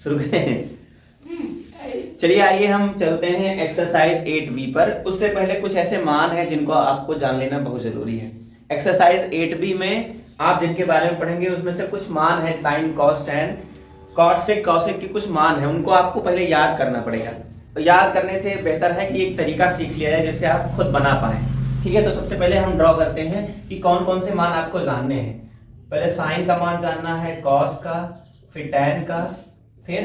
शुरू करें? चलिए आइए हम चलते हैं एक्सरसाइज 8B पर। उससे पहले कुछ ऐसे मान हैं जिनको आपको जान लेना बहुत जरूरी है। एक्सरसाइज 8B में आप जिनके बारे में पढ़ेंगे उसमें से कुछ मान है, sine, cos, tan, cot sec, cosec के कुछ मान है, उनको आपको पहले याद करना पड़ेगा। तो याद करने से बेहतर है कि एक तरीका सीख लिया जाए जिससे आप खुद बना पाए। ठीक है, तो सबसे पहले हम ड्रॉ करते हैं कि कौन कौन से मान आपको जानने हैं। पहले साइन का मान जानना है, कॉस का, फिर टैन का, फिर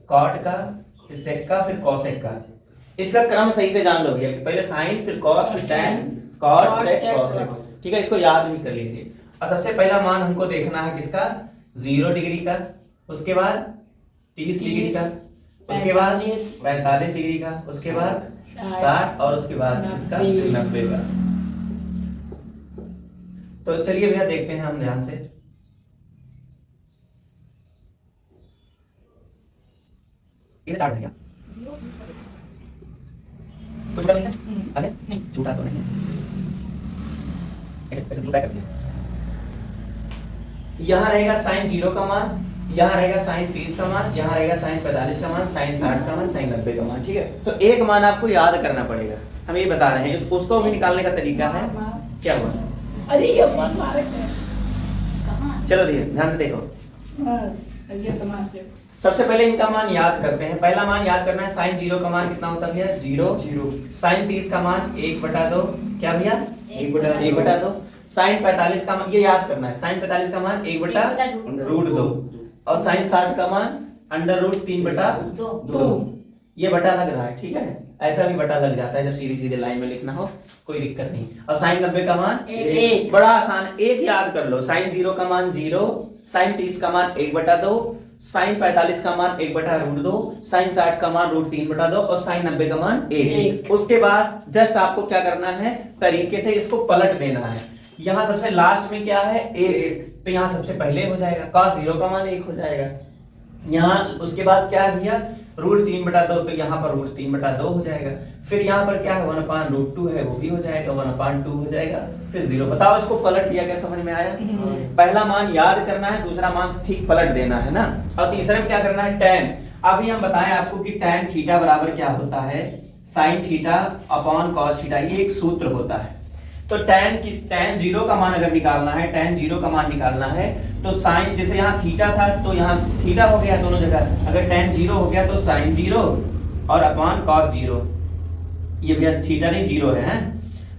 कॉट का, फिर सेक का, फिर कॉसेक का। इसका क्रम सही से जान लो भैया कि पहले साइन, फिर कॉस, फिर टैन, कॉट, सेक, कॉसेक। ठीक है, इसको याद भी कर लीजिए। और सबसे पहला मान हमको देखना है किसका, 0 डिग्री का, उसके बाद 30 डिग्री का, उसके बाद 45 डिग्री का, उसके बाद 60 और उसके बाद इसका 90 का। तो चलिए भैया देखते हैं हम ध्यान से। इसे 60 है क्या? कुछ नहीं है? अरे नहीं, झूठा तो नहीं है। यहाँ रहेगा साइन 0 का मान, यहाँ रहेगा साइन 30 का मान, यहाँ रहेगा साइन 45 का मान, साइन 60 का मान, साइन 90 का मान। ठीक है, तो एक मान आपको याद करना पड़ेगा, हम ये बता रहे हैं। उसको भी निकालने का तरीका है। क्या हुआ? अरे ये मान मारे चलो ध्यान से देखो। सबसे पहले इनका मान याद करते हैं। पहला मान याद करना है, साइन 0 का मान कितना होता है भैया? 0। साइन 30 का मान 1/2। क्या भैया? 1/2। साइन 45 का मान ये याद करना है, साइन 45 का मान 1/√2 और साइन 60 का मान √3/2। ये बटा लग रहा है, ठीक है, ऐसा भी बटा लग जाता है जब सीधी सीधे लाइन में लिखना हो, कोई दिक्कत नहीं। और साइन 90 का मान 1। बड़ा आसान, 1 याद कर लो। साइन 0 का मान 0, साइन 30 का मान 1/2, साइन 45 का मान 1/√2, साइन 60 का मान √3/2 और साइन 90 का मान 1। उसके बाद जस्ट आपको क्या करना है, तरीके से इसको पलट देना है। यहाँ सबसे लास्ट में क्या है? 1, तो यहाँ सबसे पहले हो जाएगा cos 0 का मान 1 हो जाएगा। यहाँ उसके बाद क्या है भैया? √3/2, तो यहाँ पर √3/2 हो जाएगा। फिर यहाँ पर क्या है? 1/√2 है, वो भी हो जाएगा, 1/2 हो जाएगा, फिर 0। बताओ इसको पलट दिया, क्या समझ में आया? पहला मान याद करना है, दूसरा मान ठीक पलट देना है ना। और तीसरे में क्या करना है? टैन। अभी हम बताएं आपको कि टैन थीटा बराबर क्या होता है? Sine theta upon cos theta, ये एक सूत्र होता है। तो टैन 0 का मान अगर निकालना है, टैन 0 का मान निकालना है तो साइन, जैसे यहाँ थीटा था तो यहाँ थीटा हो गया दोनों जगह। अगर टैन 0 हो गया तो साइन 0 और अपॉन कॉस 0। ये भैया थीटा नहीं 0 है,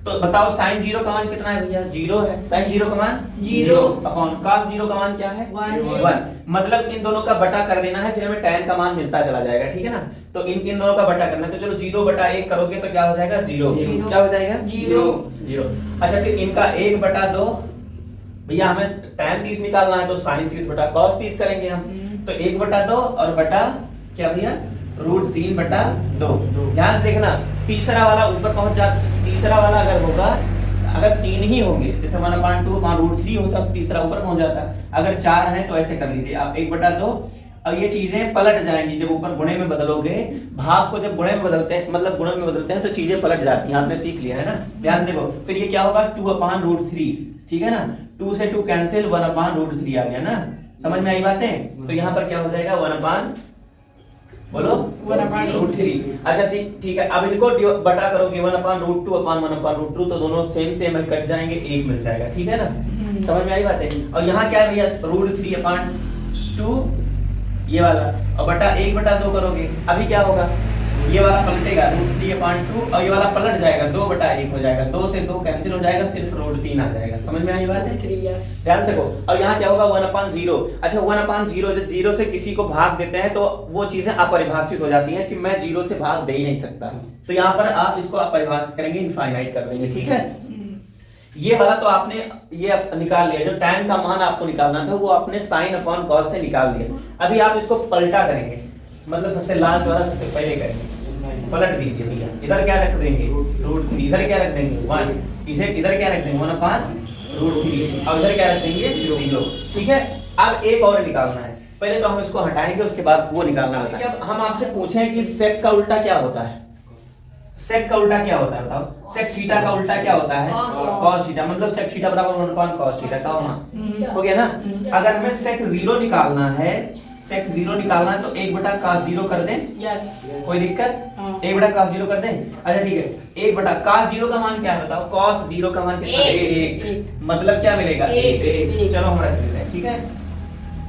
तो बताओ साइन 0 का मान कितना है भैया? 0 है। साइन 0 का मान 0 अपॉन कॉस 0 का मान क्या है? 1। मतलब इन दोनों का बटा कर देना है, फिर हमें टैन का मान मिलता चला जाएगा। ठीक है ना, तो इन दोनों का बटा करना है। तो चलो 0/1 करोगे तो क्या हो जाएगा? 0। क्या हो जाएगा? 0। अच्छा, फिर इनका 1/2 भैया, हमें टैन 30 निकालना है तो साइन 30/cos 30 करेंगे हम। तो 1/2 और बटा क्या भैया? √3/2। ध्यान से देखना, तीसरा वाला ऊपर पहुंच जा, तीसरा वाला अगर होगा, अगर 3 ही होंगे, जैसे 1/2 √3 होता तो तीसरा ऊपर पहुंच जाता। अगर 4 है तो ऐसे कर लीजिए आप, 1/2। अब ये चीजें पलट जाएंगी जब ऊपर गुणे में बदलोगे। भाग को जब गुणे में बदलते हैं, मतलब गुणे में बदलते हैं, तो चीजें पलट जाती हैं। आपने सीख लिया है ना, ध्यान से देखो। फिर ये क्या होगा? 2/√3। ठीक है ना, 2 से 2 कैंसिल, 1/√3 आ गया ना। समझ में आई बातें? तो यहाँ पर क्या हो जाएगा? 1/, बोलो, 1/√3। अच्छा ठीक है, अब इनको बटा करोगे 1/√2 तो दोनों सेम है, कट जाएंगे, 1 मिल जाएगा। ठीक है ना, समझ में आई बातें? और यहाँ क्या है भैया? √3/2 ये वाला, और बटा 1/2 करोगे, अभी क्या होगा? ये वाला पलटेगा √3/2 और ये वाला पलट जाएगा, 2/1 हो जाएगा, 2 से 2 कैंसिल हो जाएगा, सिर्फ √3 आ जाएगा। समझ में आई बात है? ध्यान देखो। और यहाँ क्या होगा? 1/0। अच्छा, 1/0 जब 0 से किसी को भाग देते हैं तो वो चीजें अपरिभाषित हो जाती हैं कि मैं 0 से भाग दे ही नहीं सकता। तो यहाँ पर आप इसको अपरिभाषित करेंगे, इनफाइनाइट कर देंगे। ठीक है, ये वाला तो आपने ये निकाल लिया। जो टैन का मान आपको निकालना था वो आपने साइन अपॉन कॉस से निकाल लिया। अभी आप इसको पलटा करेंगे, मतलब सबसे लास्ट वाला सबसे पहले करेंगे। पलट दीजिए भैया, इधर क्या रख देंगे? √3। इधर क्या रख देंगे? 1। इसे इधर क्या रख देंगे? 1/√3 और इधर क्या रख देंगे? 0। ठीक है, अब एक और निकालना है। पहले तो हम इसको हटाएंगे, उसके बाद वो निकालना है। अब हम आपसे पूछें कि सेक का उल्टा क्या होता है? सेक का उल्टा क्या होता है बताओ? सेक थीटा का उल्टा क्या होता है? Cos theta. मतलब सेक थीटा बराबर 1/cos थीटा का हो गया ना। अगर हमें सेक 0 निकालना है, सेक 0 निकालना है तो 1 cos 0 कर दें, यस कोई दिक्कत? हाँ। 1 cos 0 कर दें। अच्छा ठीक है, 1 cos 0 का मान क्या है बताओ? cos 0 का मान कितना है? एक। 1। मतलब क्या मिलेगा? एक। 1। चलो हम रख लेते हैं, ठीक है।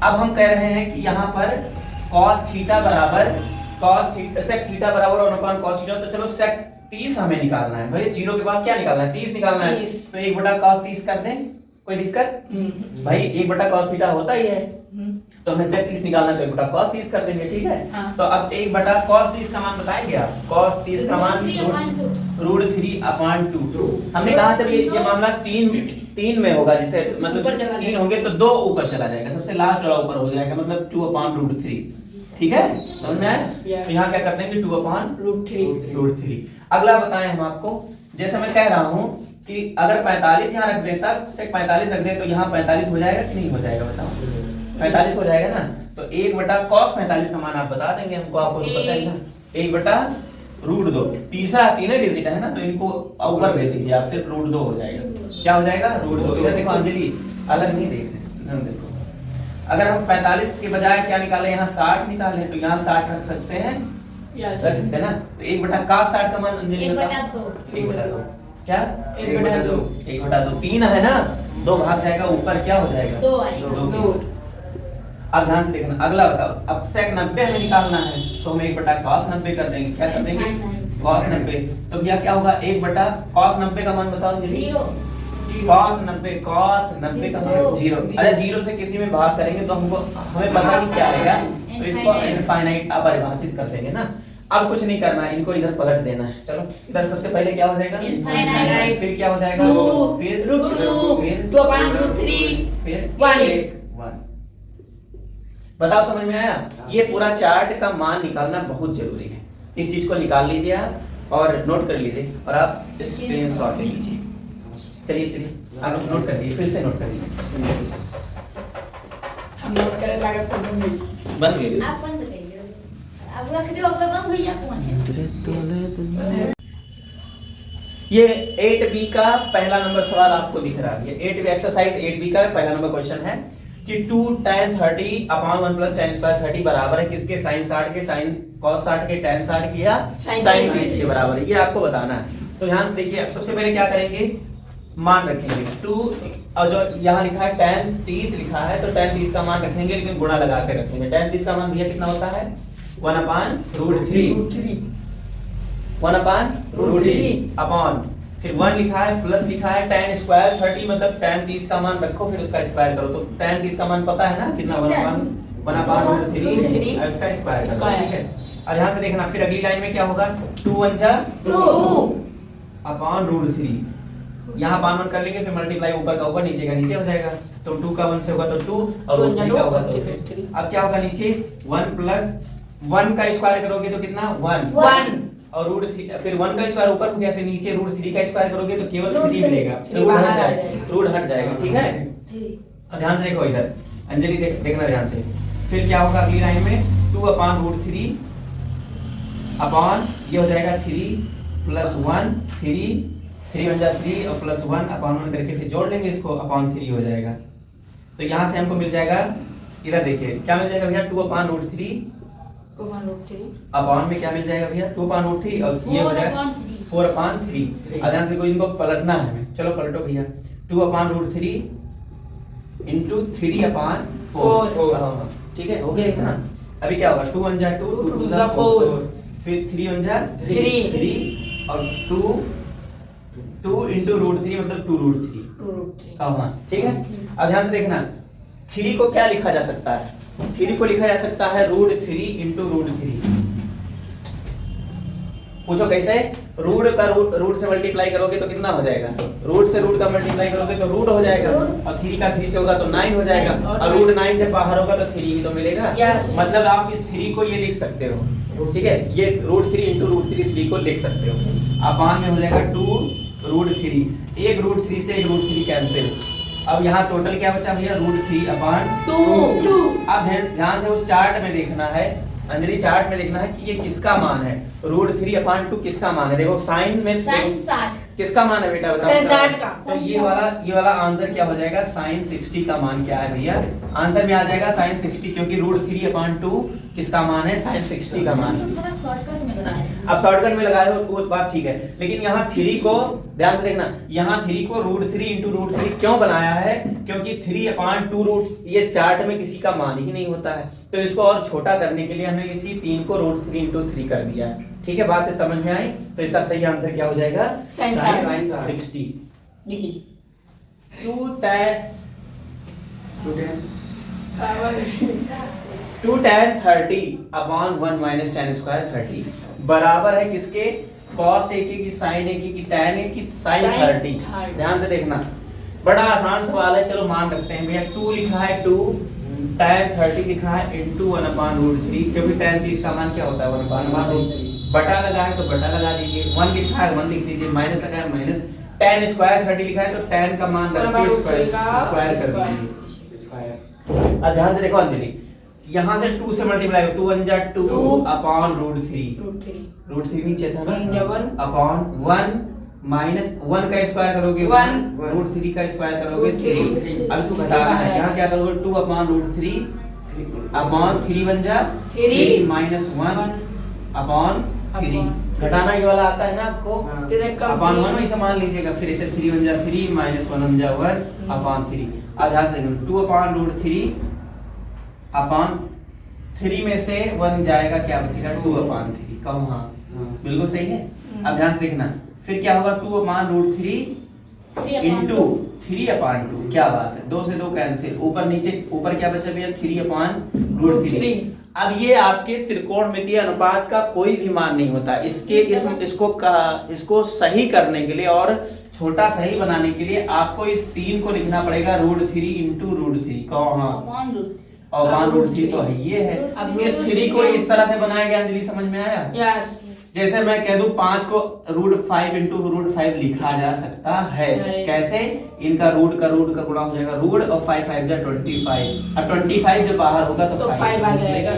अब हम कह रहे हैं कि यहाँ पर cos थीटा बराबर सेक थीटा बराबर 1 cos थीटा, तो चलो सेक 30 हमें निकालना है भाई। 0 के बाद क्या निकालना है? 30 निकालना है। 30। तो 1 cos 30 कर दें, कोई दिक्कत? भाई 1 cos थीटा होता ही है, तो हमें सेक 30 निकालना है तो 1 cos 30 कर देंगे, ठीक है। हाँ। तो अब 1 cos 30 का मान बताएंगे आप? cos 30 का मान √3/2। हमने कहा चलिए ये मामला 3 में होगा, जिसे मतलब ऊपर चला 3 जाएगा। होंगे तो 2 ऊपर चला जाएगा, सबसे लास्ट वाला ऊपर हो जाएगा, मतलब 2/√3, ठीक है। समझ में आया? Yes. तो यहाँ क्या करते हैं कि 2/√3। √3 अगला बताएं हम आपको, जैसे मैं कह रहा हूँ कि अगर 45 यहाँ रख देता, सेक 45 रख दे तो यहाँ 45 हो जाएगा कि नहीं हो जाएगा बताओ? 45 हो जाएगा ना। तो 1/cos 45 का मान आप बता देंगे हमको, आपको तो पता है ना। 1/√2, तीसरा 3 डिजिट है ना, तो इनको ऊपर भेज दीजिए आप, सिर्फ √2 हो जाएगा। क्या हो जाएगा? √2। इधर देखो अंजलि, अलग नहीं देख रहे, इधर देखो। अगर हम 45 के बजाय क्या निकाले, यहाँ 60 निकाले, तो यहाँ 60 रख सकते हैं, यस रख सकते हैं ना। तो 1/cos 60 का मान अंजलि बताओ? 1/2। क्या? 1/2। 1/2। 3 है ना, 2 भाग जाएगा ऊपर, क्या हो जाएगा? 2 आएगा। 2 अब ध्यान से देखना, अगला बताओ। अब सेक 90 हमें निकालना है, तो हम 1/cos 90 कर देंगे। क्या कर देंगे? cos 90। तो भैया क्या होगा? 1/cos 90 का मान बताओ अंजलि? 0 cos 90 का मान 0। अरे 0 से किसी में भाग करेंगे तो हमको हमें पता नहीं क्या आएगा, तो इसको इनफाइनाइट अपरिभाषित कर देंगे ना। अब कुछ नहीं करना है, इनको इधर पलट देना है। चलो इधर सबसे पहले क्या हो जाएगा? Infinite। फिर क्या हो जाएगा? 2 फिर √2 फिर 2/√3 फिर 1। बताओ समझ में आया? ये पूरा चार्ट का मान निकालना बहुत जरूरी है। इस चीज को निकाल लीजिए आप और नोट कर लीजिए, और आप स्क्रीनशॉट ले लीजिए। चलिए आप नोट कर लीजिए, फिर से नोट कर लीजिए। हम नोट करे लगा फोटो में बन गई। आप कौन बताइए? अब रख दो, अब बंद हो या कौन है? ये 8B का पहला नंबर सवाल आपको दिख रहा है। ये 8B एक्सरसाइज 8B का पहला नंबर क्वेश्चन है कि 2 tan 30/1 + tan स्क्वायर 30 बराबर है किसके? sin 60 के, sin cos 60 के, tan 60 के या sin sin 30 30 के बराबर है। ये आपको बताना है। तो ध्यान से देखिए, अब सबसे पहले क्या करेंगे? मान रखेंगे 2, और जो यहाँ लिखा है tan 30 लिखा है, तो tan 30 का मान रखेंगे, लेकिन गुणा लगा के रखेंगे। tan 30 का मान भैया कितना होता है? 1/√3 अपॉन, फिर 1 लिखा है, प्लस लिखा है tan स्क्वायर 30, मतलब tan 30 का मान रखो, फिर उसका स्क्वायर करो। तो tan 30 का मान पता है ना कितना? 1/√3 और इसका स्क्वायर करो, ठीक है। और यहाँ से देखना, फिर अगली लाइन में क्या होगा? 2 1 जा 2 √3, यहाँ पान 1 कर लेंगे, फिर मल्टीप्लाई ऊपर का ऊपर, नीचे का नीचे हो जाएगा। तो 2 का 1 से होगा तो 2, और √3 का होगा तो फिर। अब क्या होगा नीचे? 1 + 1 का स्क्वायर करोगे तो कितना? 1 और √3, फिर 1 का स्क्वायर ऊपर हो गया, फिर नीचे √3 का स्क्वायर करोगे तो केवल 3 मिलेगा, रूट हट जाएगा, ठीक है। और ध्यान से देखो इधर अंजलि, देखना ध्यान से। फिर क्या होगा अगली लाइन में? 2/√3 अपॉन, ये हो जाएगा 3 + 1, 3 1 जा 3 और +1/1 करके फिर जोड़ लेंगे इसको, अपॉन 3 हो जाएगा। तो यहाँ से हमको मिल जाएगा, इधर देखिए क्या मिल जाएगा भैया? 2/√3 अपॉन में क्या मिल जाएगा भैया? 2/√3, और ये हो जाएगा 4/3। ध्यान से कोई इनको पलटना है हमें, चलो पलटो भैया। 2/√3 इंटू 3/4, ठीक है, हो गया इतना। अभी क्या होगा? 2 1 जा 2, 2 2 जा 4, फिर 3 1 जा 3 और 2 इंटू √3 मतलब 2√3 का होगा, ठीक है। अब ध्यान से देखना, 3 को क्या लिखा जा सकता है? 3 को लिखा जा सकता है √3 इंटू √3। पूछो कैसे? रूट का रूट से मल्टीप्लाई करोगे तो कितना हो जाएगा? रूट से रूट का मल्टीप्लाई करोगे तो रूट हो जाएगा, और 3 का 3 से होगा तो 9 हो जाएगा, और √9 जब बाहर होगा तो 3 ही तो मिलेगा। मतलब आप इस 3 को ये लिख सकते हो, ठीक है। ये √3 इंटू √3 3 को लिख सकते हो। अपान में हो जाएगा 2√3, एक √3 से एक √3 कैंसिल। अब यहाँ टोटल क्या बचा भैया? √3/2। अब ध्यान से उस चार्ट में देखना है अंजलि, चार्ट में देखना है कि ये किसका मान है। √3/2 किसका मान है? देखो साइन में sin 60 किसका मान है बेटा बताओ? Sin 60 का। तो ये वाला आंसर क्या हो जाएगा? sin 60 का मान क्या है भैया? आंसर में आ जाएगा sin 60, क्योंकि √3/2 किसका मान है? sin 60 का मान। थोड़ा शॉर्टकट में लगाया है। अब शॉर्टकट में लगाए हो वो बात ठीक है, लेकिन यहाँ 3 को ध्यान से देखना, यहाँ 3 को √3 × √3 क्यों बनाया है? क्योंकि 3/2 ये चार्ट में किसी का मान ही नहीं होता है, तो इसको और छोटा करने के लिए हमने इसी 3 को √3 × 3 कर दिया है। ठीक है, बात समझ में आई? तो इसका सही आंसर क्या हो जाएगा? Sin sin 60। देखिए 2 tan 30/1 - tan स्क्वायर 30 बराबर है किसके? cos एक की sin एक की tan एक की sin 30। ध्यान से देखना, बड़ा आसान सवाल है। चलो मान रखते हैं भैया, 2 लिखा है 2, tan 30 लिखा है into 1/√3, क्योंकि tan 30 का मान क्या होता है? 1/√3। बटा लगा है तो बटा लगा दीजिए, 1 लिखा है 1 लिख दीजिए, माइनस लगा है माइनस, tan स्क्वायर 30 लिखा है तो tan का मान रख के स्क्वायर कर दीजिए। अब ध्यान से देखो अंजलि, यहाँ से 2 से मल्टीप्लाई, 2 1 जा 2/√3, √3 नीचे था ना, अपॉन 1 माइनस 1 का स्क्वायर करोगे 1, √3 का स्क्वायर करोगे 3। अब इसको घटाना है, यहाँ क्या करोगे? 2/√3 अपॉन 3 1 जा 3 माइनस 1 अपॉन 3। घटाना ये वाला आता है ना आपको, अपॉन 1 में इसे मान लीजिएगा, फिर इसे 3 1 जा 3 माइनस 1 1 जा 1 अपॉन 3। अब ध्यान से 2/√3 अपॉन 3 में से 1 जाएगा, क्या बचेगा? 2/3। कहो हाँ, बिल्कुल सही है। अब ध्यान से देखना, फिर क्या होगा? 2/√3 इंटू 3/2, क्या बात है, 2 से 2 कैंसिल, ऊपर नीचे, ऊपर क्या बचा भैया? 3/√3। अब ये आपके त्रिकोणमितीय अनुपात का कोई भी मान नहीं होता, इसको सही करने के लिए और छोटा सही बनाने के लिए आपको इस 3 को लिखना पड़ेगा √3 इंटू √3। कहो हाँ, और 1/√3 तो है ये है। अब इस 3 को इस तरह से बनाया गया, अंजलि समझ में आया? यस। जैसे मैं कह दूं 5 को √5 इंटू √5 लिखा जा सकता है। कैसे? इनका रूट का गुणा हो जाएगा रूट, और 5 5 जा 25। अब 25 जब बाहर होगा तो 5 आ जाएगा।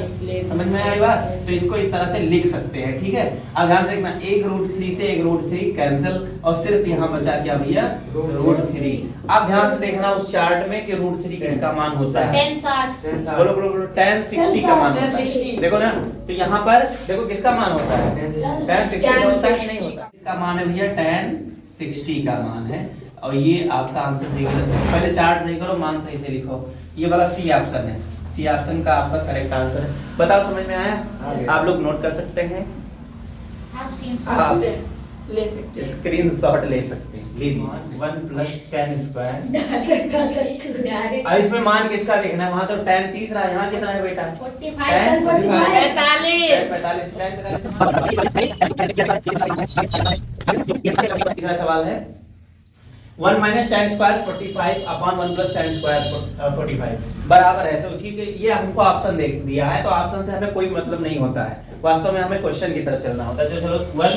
समझ में आई बात? तो इसको इस तरह से लिख सकते हैं। ठीक है, अब ध्यान से देखना, एक √3 से एक √3 कैंसिल, और सिर्फ यहाँ बचा क्या भैया? √3। अब ध्यान से देखना उस चार्ट में कि √3 किसका मान होता है? बोलो tan 60 का मान होता है। देखो ना, तो यहाँ पर देखो किसका मान होता है? tan 60 होता है कि नहीं होता? इसका मान है भैया tan 60 का मान है, और ये आपका आंसर सही करो। पहले चार्ट सही करो, मान सही से लिखो। ये वाला सी ऑप्शन है, सी ऑप्शन का आपका करेक्ट आंसर है। बताओ समझ में आया? आप लोग नोट कर सकते हैं, आप ले सकते हैं, स्क्रीनशॉट ले सकते हैं, ले लीजिए। 1 + tan स्क्वायर। अब इसमें मान किसका देखना है? वहां तो tan 30 रहा है, यहाँ कितना है बेटा? 45 तीसरा सवाल है 1 - tan स्क्वायर 45/1 + tan स्क्वायर 45 बराबर है। तो उसी के ये हमको ऑप्शन दे दिया है, तो ऑप्शन से हमें कोई मतलब नहीं होता है, वास्तव में हमें क्वेश्चन की तरफ चलना होता है। चलो 1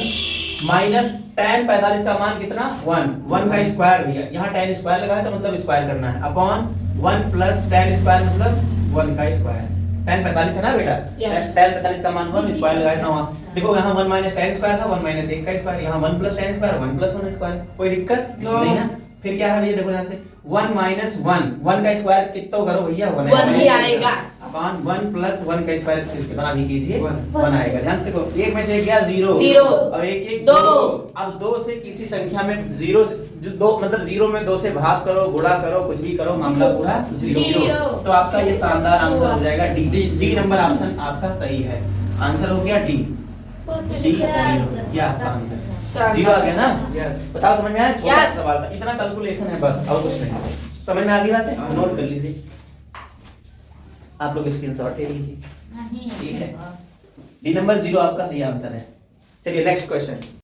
- tan 45 का मान कितना? 1 का स्क्वायर भैया, यहाँ tan स्क्वायर लगा है तो मतलब स्क्वायर करना है, अपॉन 1 + tan स्क्वायर मतलब 1 का स्क्वायर। tan 45 है ना बेटा? tan 45 का मान 1 स्क्वायर लगाया ना वहाँ। देखो यहाँ 1 - tan स्क्वायर था, 1 - 1 का स्क्वायर, यहाँ 1 + tan स्क्वायर 1 + 1 स्क्वायर, कोई दिक्कत नहीं ना। फिर क्या है भैया? देखो ध्यान से, 1 - 1 का स्क्वायर कितना करो भैया? 1 ही आएगा, अपॉन 1 + 1 का स्क्वायर कितना भी कीजिए 1 आएगा। ध्यान से देखो, एक में से एक गया 0 और एक 2। अब 2 से किसी संख्या में 0 2 मतलब 0 में 2 से भाग करो, गुणा करो, कुछ भी करो, मामला पूरा 0। तो आपका ये शानदार आंसर हो जाएगा डी नंबर ऑप्शन आपका सही है। आंसर हो गया डी 0। ये आपका आंसर 0 आ गया ना? बताओ समझ में आया? छोटा सा सवाल था, इतना कैलकुलेशन है बस, और कुछ नहीं। समझ में आ गई बात है? नोट कर लीजिए, आप लोग स्क्रीनशॉट ले लीजिए। ठीक है, डी नंबर 0 आपका सही आंसर है। चलिए नेक्स्ट क्वेश्चन।